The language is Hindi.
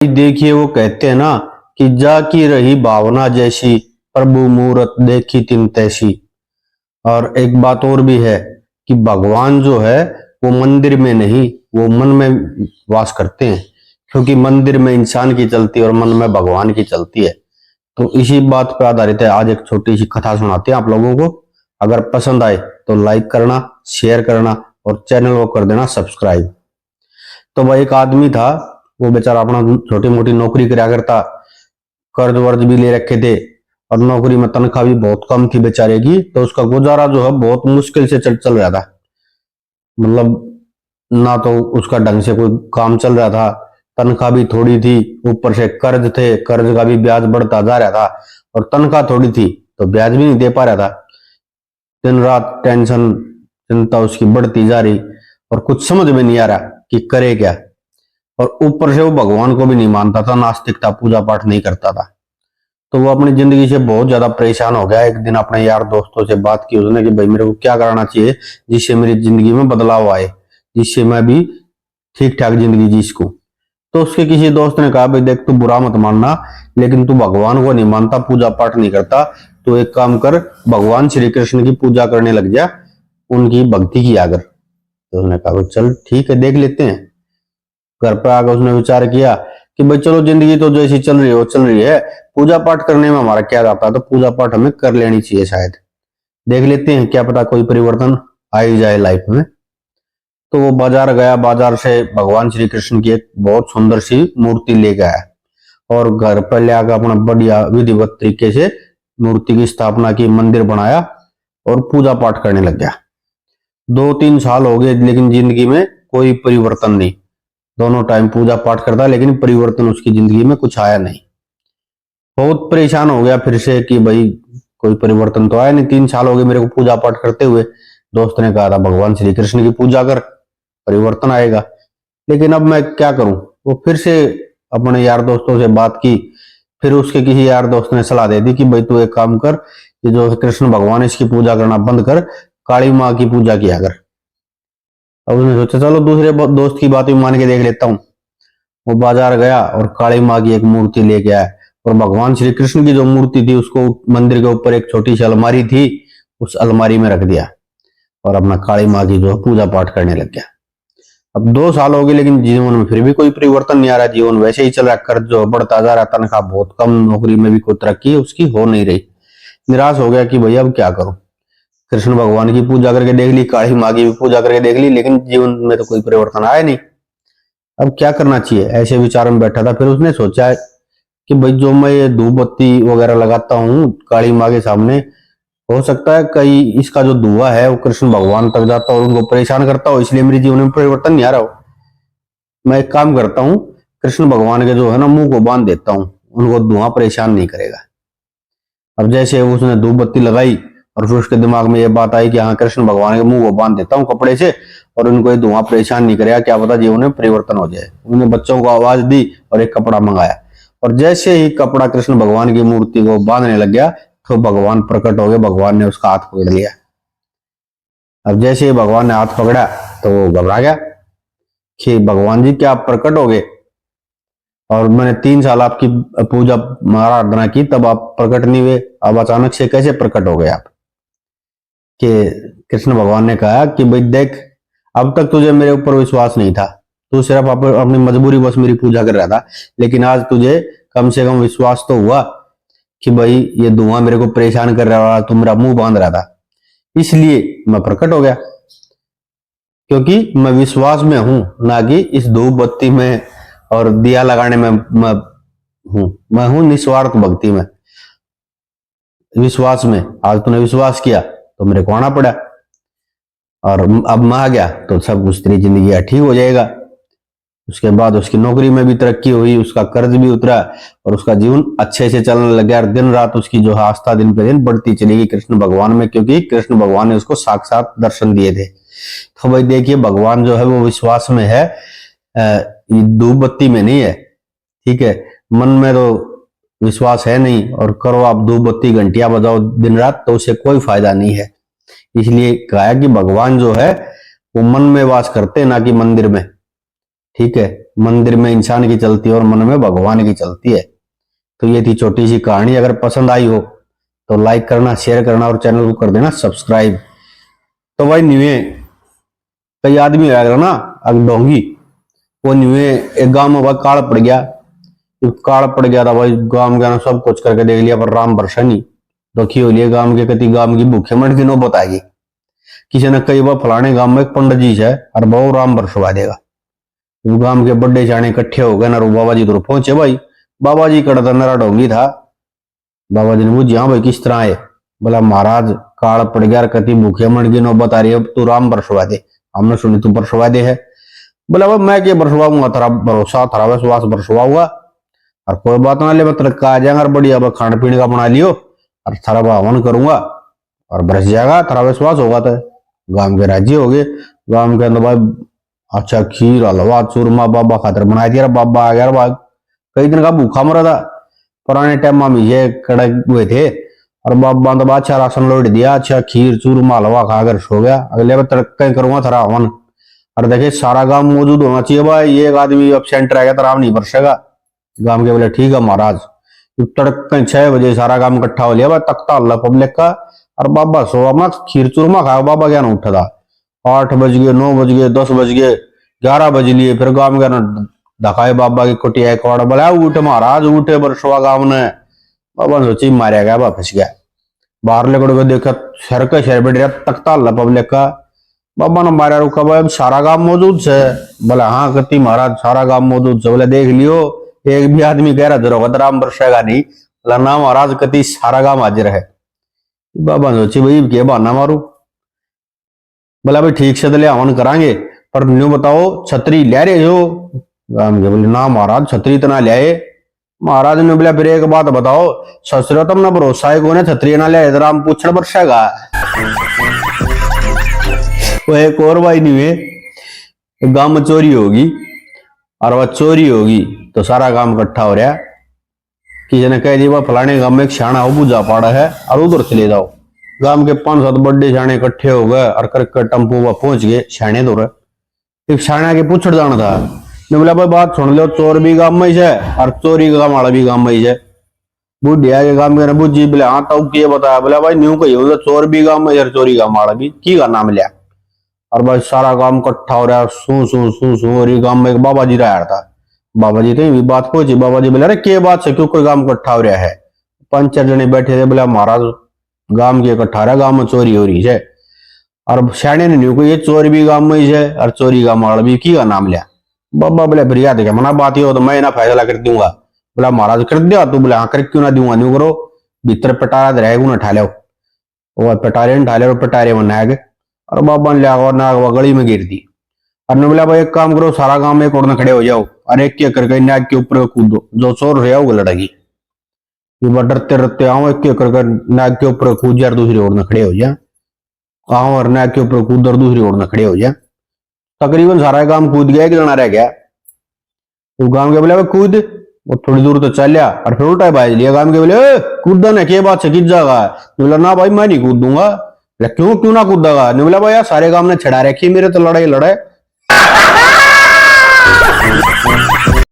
देखिए वो कहते हैं ना कि जा की रही भावना जैसी, प्रभु मूरत देखी तिन तैसी। और एक बात और भी है कि भगवान जो है वो मंदिर में नहीं, वो मन में वास करते हैं। क्योंकि मंदिर में इंसान की चलती है और मन में भगवान की चलती है। तो इसी बात पर आधारित है आज एक छोटी सी कथा सुनाते हैं आप लोगों को। अगर पसंद आए तो लाइक करना, शेयर करना और चैनल को कर देना सब्सक्राइब। तो वह एक आदमी था, वो बेचारा अपना छोटी मोटी नौकरी कराया करता, कर्ज वर्ज भी ले रखे थे और नौकरी में तनख्वाह भी बहुत कम थी बेचारे की। तो उसका गुजारा जो है बहुत मुश्किल से चल रहा था। मतलब ना तो उसका ढंग से कोई काम चल रहा था, तनख्वाह भी थोड़ी थी, ऊपर से कर्ज थे, कर्ज का भी ब्याज बढ़ता जा रहा था और तनख्वाह थोड़ी थी तो ब्याज भी नहीं दे पा रहा था। दिन रात टेंशन चिंता उसकी बढ़ती जा रही और कुछ समझ में नहीं आ रहा कि करे क्या। और ऊपर से वो भगवान को भी नहीं मानता था, नास्तिक था, पूजा पाठ नहीं करता था। तो वो अपनी जिंदगी से बहुत ज्यादा परेशान हो गया। एक दिन अपने यार दोस्तों से बात की उसने कि भाई मेरे को क्या करना चाहिए जिससे मेरी जिंदगी में बदलाव आए, जिससे मैं भी ठीक ठाक जिंदगी जी सकूं। तो उसके किसी दोस्त ने कहा भाई देख तू बुरा मत मानना, लेकिन तू भगवान को नहीं मानता, पूजा पाठ नहीं करता, तो एक काम कर भगवान श्री कृष्ण की पूजा करने लग जा, उनकी भक्ति किया कर। तो उसने कहा चल ठीक है देख लेते हैं। घर पर आकर उसने विचार किया कि भाई चलो जिंदगी तो जैसी चल रही है वो चल रही है, पूजा पाठ करने में हमारा क्या जाता है, तो पूजा पाठ हमें कर लेनी चाहिए, शायद देख लेते हैं क्या पता कोई परिवर्तन आ ही जाए लाइफ में। तो वो बाजार गया, बाजार से भगवान श्री कृष्ण की एक बहुत सुंदर सी मूर्ति लेके आया और घर पर ले आकर अपना बढ़िया विधिवत तरीके से मूर्ति की स्थापना की, मंदिर बनाया और पूजा पाठ करने लग गया। 2-3 साल हो गए लेकिन जिंदगी में कोई परिवर्तन नहीं। दोनों टाइम पूजा पाठ करता लेकिन परिवर्तन उसकी जिंदगी में कुछ आया नहीं। बहुत परेशान हो गया फिर से कि भाई कोई परिवर्तन तो आया नहीं, 3 साल हो गए मेरे को पूजा पाठ करते हुए। दोस्त ने कहा था भगवान श्री कृष्ण की पूजा कर, परिवर्तन आएगा। लेकिन अब मैं क्या करूं। वो फिर से अपने यार दोस्तों से बात की। फिर उसके किसी यार दोस्त ने सलाह दे दी कि भाई तू एक काम कर, ये जो कृष्ण भगवान इसकी पूजा करना बंद कर, काली माँ की पूजा किया कर। अब उसने सोचा चलो दूसरे दोस्त की बात भी मान के देख लेता हूँ। वो बाजार गया और काली माँ की एक मूर्ति लेके आया और भगवान श्री कृष्ण की जो मूर्ति थी उसको मंदिर के ऊपर एक छोटी सी अलमारी थी, उस अलमारी में रख दिया और अपना काली माँ की जो पूजा पाठ करने लग गया। अब 2 साल हो गए लेकिन जीवन में फिर भी कोई परिवर्तन नहीं आ रहा, जीवन वैसे ही चल रहा, कर्ज जो बढ़ता जा रहा, तनख्वाह बहुत कम, नौकरी में भी कोई तरक्की उसकी हो नहीं रही। निराश हो गया कि भैया अब क्या करूं। कृष्ण भगवान की पूजा करके देख ली, काली माँ की भी पूजा करके देख ली, लेकिन जीवन में तो कोई परिवर्तन आया नहीं। अब क्या करना चाहिए, ऐसे विचार में बैठा था। फिर उसने सोचा कि भाई जो मैं ये धूप बत्ती वगैरह लगाता हूँ काली माँ के सामने, हो सकता है कहीं इसका जो धुआं है वो कृष्ण भगवान तक जाता हो और उनको परेशान करता हो, इसलिए मेरे जीवन में परिवर्तन नहीं आ रहा हो। मैं एक काम करता हूँ, कृष्ण भगवान के जो है ना मुंह को बांध देता हूँ, उनको धुआं परेशान नहीं करेगा। अब जैसे उसने धूप बत्ती लगाई और फिर उसके दिमाग में ये बात आई कि हाँ कृष्ण भगवान के मुंह को बांध देता हूँ कपड़े से और उनको ये धुआं परेशान नहीं करेगा, क्या पता जीवन में परिवर्तन हो जाए। उन्होंने बच्चों को आवाज दी और एक कपड़ा मंगाया और जैसे ही कपड़ा कृष्ण भगवान की मूर्ति को बांधने लग गया तो भगवान प्रकट हो गए। भगवान ने उसका हाथ पकड़ लिया। अब जैसे ही भगवान ने हाथ पकड़ा तो वो घबरा गया कि भगवान जी क्या आप प्रकट हो गए, और मैंने 3 साल आपकी पूजा आराधना की तब आप प्रकट नहीं हुए, अब अचानक से कैसे प्रकट हो गए आप। कि कृष्ण भगवान ने कहा कि भाई देख अब तक तुझे मेरे ऊपर विश्वास नहीं था, तू सिर्फ अपनी मजबूरी बस मेरी पूजा कर रहा था, लेकिन आज तुझे कम से कम विश्वास तो हुआ कि भाई ये धुआं मेरे को परेशान कर रहा था, तू मेरा मुंह बांध रहा था, इसलिए मैं प्रकट हो गया। क्योंकि मैं विश्वास में हूं, ना कि इस धूप बत्ती में और दिया लगाने में मैं हूं निस्वार्थ भक्ति में, विश्वास में। आज तूने विश्वास किया तो मेरे को आना पड़ा और अब मैं आ गया तो सब कुछ तेरी जिंदगी ठीक हो जाएगा। उसके बाद उसकी नौकरी में भी तरक्की हुई, उसका कर्ज भी उतरा और उसका जीवन अच्छे से चलने लग गया। और दिन रात उसकी जो आस्था दिन पे दिन बढ़ती चलेगी कृष्ण भगवान में, क्योंकि कृष्ण भगवान ने उसको साक्षात दर्शन दिए थे। तो भाई देखिए भगवान जो है वो विश्वास में है, धूप बत्ती में नहीं है। ठीक है, मन में तो विश्वास है नहीं और करो आप धूप बत्ती घंटियां बजाओ दिन रात तो उसे कोई फायदा नहीं है। इसलिए कहा कि भगवान जो है वो मन में वास करते ना कि मंदिर में। ठीक है, मंदिर में इंसान की चलती है और मन में भगवान की चलती है। तो ये थी छोटी सी कहानी। अगर पसंद आई हो तो लाइक करना, शेयर करना और चैनल को कर देना सब्सक्राइब। तो भाई न्यूए कई आदमी आएगा ना अग डोंगी, वो न्यूए एक गांव में भाई काल पड़ गया। काल पड़ गया था भाई, गांव के ना सब कुछ करके देख लिया पर राम वर्षा नहीं। दुखी हो लिए गांव के, कति गांव की भूखे मर की नौबत आएगी। किसी ने कई बार फलाने गांव में एक पंडित जी है और बहु राम बरसवा देगा। गांव के बड़े जाने इकट्ठे हो गए ना, बाबा जी दूर पहुंचे। भाई बाबा जी कड़ा नरा डोंगी था। बाबा जी ने पूछा हाँ भाई किस तरह है? बोला महाराज काल पड़ गया, कति भूखे मर की नौबत आ रही है, तू राम बरसवा दे। हमने सुनी तू बरसवा दे है। बोला भाई मैं क्या बरसवाऊंगा, तेरा भरोसा तेरा विश्वास बरसवाऊंगा और कोई बात ना ले, मतलब आ जाएगा बढ़िया खाने पीने का बना लियो और थारा हवन करूंगा और बरस जाएगा, तेरा विश्वास होगा। तो गांव के राज्य हो गए। गांव के अंदर भाई अच्छा खीर हलवा चूरमा बाबा खातर बना दिया। बाबा आ गया भाई, कई दिन का भूखा मरा था। पुराने टाइम में ये कड़क हुए थे और बाबा तो अच्छा राशन लौट दिया, अच्छा खीर चूरमा हलवा खाकर सो गया। अगले बार तरक्की करूंगा थारा हवन। और देखे सारा गांव मौजूद होना चाहिए भाई, एक आदमी एबसेंट रह गया तो राम नहीं बरसेगा। गांव के बोले ठीक है महाराज। तड़क 6 बजे सारा काम इकट्ठा हो लिया भाई, तख्ता अल्लाह पब्लिक का। और बाबा सोवा मत, खीर चूरमा खाओ। बाबा क्या ना उठा था। 8 बज गए, 9 बज गए, 10 बज गए, 11 बज लिए। फिर गांव के ना धकाए बाबा की कुटिया कौड़ा, बोला उठ महाराज उठे बरसवा गांव ने। बाबा सोची मारा गया, बाबा फंस गया। बाहर लेकर को देखा शहर का शहर बैठ रहा, तख्ता अल्लाह पब्लिक का। बाबा ने मारा रुका भाई सारा गांव मौजूद है। बोला हाँ कति महाराज सारा गांव मौजूद है। बोले देख लियो एक भी आदमी कह रहा जरूर राम बरसेगा नहीं। बोला ना महाराज कति सारा गांव हाजिर है। बाबा ने सोची भाई क्या बहाना मारू। बोला भाई ठीक से ले हवन करांगे पर न्यू बताओ छतरी ले रहे हो? गांव के बोले ना महाराज छतरी तो ना ले। महाराज ने बोला फिर एक बात बताओ, ससुर तुमने भरोसा है कोने छतरी ना ले राम पूछड़ बरसेगा। वो एक और भाई नहीं है, गांव में चोरी होगी और वह चोरी होगी तो सारा काम इकट्ठा हो रहा। किसी ने कह दिया फलाने गांव में एक शाना हो पूजा पाड़ा है और उधर चले जाओ। गांव के 5-7 बड़े शाने इकट्ठे हो गए और करके टम्पू वह पहुंच गए शाने दूर। एक शाना के पूछड़ जाना था। ने बोला भाई बात सुन लो, चोर भी गांव में है और चोरी का वाला भी गांव में है। बुढ़िया के गांव में बुझी बोले हाँ तब क्या बताया? बोला भाई न्यू कही चोर भी गांव में चोरी का माड़ा भी की का नाम लिया। और भाई सारा गांव इकट्ठा हो रहा है, सू और गांव में एक बाबा जी रहा था। बाबा जी तो बात पहुंची। बाबा जी बोले अरे क्या बात है, क्यों कोई गांव इकट्ठा हो रहा है? 5-4 जने बैठे थे। बोला महाराज गांव के इकट्ठा रहा, गांव में चोरी हो रही है। और शाने ने न्यू को ये चोरी भी गांव में ही है और चोरी का माड़ा भी की का नाम लिया। बाबा बोले फिर याद है मना बात हो तो मैं ना फैसला कर दूंगा। बोला महाराज कर दिया तू? बोला हाँ कर क्यों ना दूंगा, न्यू करो भीतर पटारा रहेगा ना ठाले वो पटारे ठाले पटारे में नाग। और बाबा ने लिया नाग गली में गिर दी। और ने बोला भाई एक काम करो सारा गांव में एक और खड़े हो जाओ और एक के करके नाग के ऊपर कूदो, जो चोर है वो लड़ेगी। ये डरते डरते आओ एक के करके नाग के ऊपर कूद जा, दूसरी ओर खड़े हो जा। आओ और नाग के ऊपर कूद और दूसरी ओर खड़े हो जा। तकरीबन सारा काम कूद गया, एक जना रह गया। तो गांव के बोले कूद, वो थोड़ी दूर तो चल लिया और फिर उल्टा बाज लिया। गांव के बोले कूदा ना क्या बात से किस जाएगा? बोला ना भाई मैं नहीं कूद दूंगा। क्यों क्यों ना कूदेगा? ने बोला भाई यार सारे गांव ने छड़ा रखी मेरे तो लड़ाई लड़े।